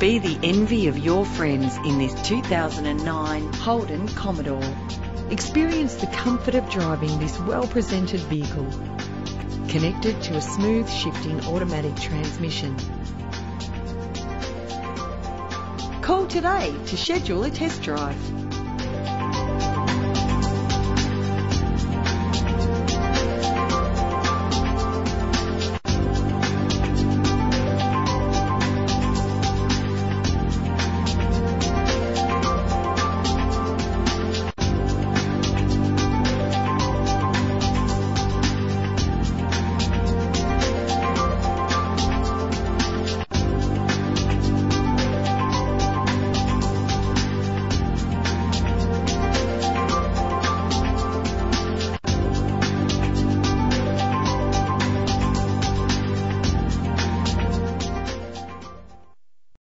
Be the envy of your friends in this 2009 Holden Commodore. Experience the comfort of driving this well-presented vehicle, connected to a smooth shifting automatic transmission. Call today to schedule a test drive.